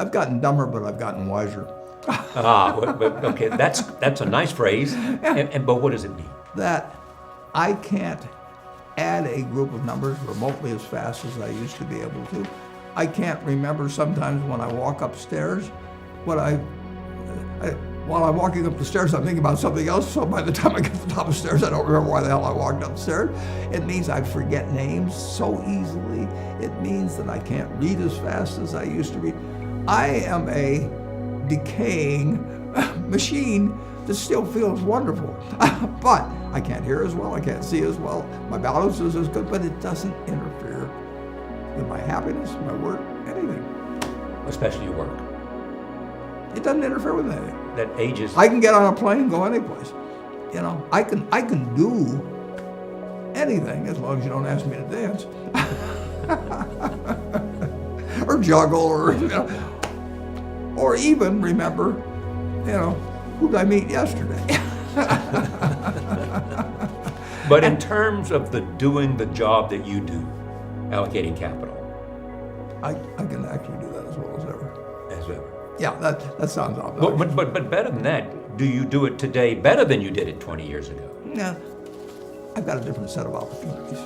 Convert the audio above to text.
I've gotten dumber, but I've gotten wiser. Okay, that's a nice phrase. But what does it mean? That I can't add a group of numbers remotely as fast as I used to be able to. I can't remember sometimes when I walk upstairs what while I'm walking up the stairs, I'm thinking about something else, so by the time I get to the top of the stairs, I don't remember why the hell I walked upstairs. It means I forget names so easily. It means that I can't read as fast as I used to read. I am a decaying machine that still feels wonderful. But I can't hear as well, I can't see as well, my balance is as good, but it doesn't interfere with my happiness, my work, anything. Especially your work. It doesn't interfere with anything. That ages. I can get on a plane and go anyplace. You know, I can do anything as long as you don't ask me to dance. Or juggle, or, you know, or even remember, you know, who did I meet yesterday? But in terms of doing the job that you do, allocating capital. I can actually do that as well as ever. As ever. Yeah, that sounds obvious. But better than that, do you do it today better than you did it 20 years ago? Yeah, I've got a different set of opportunities.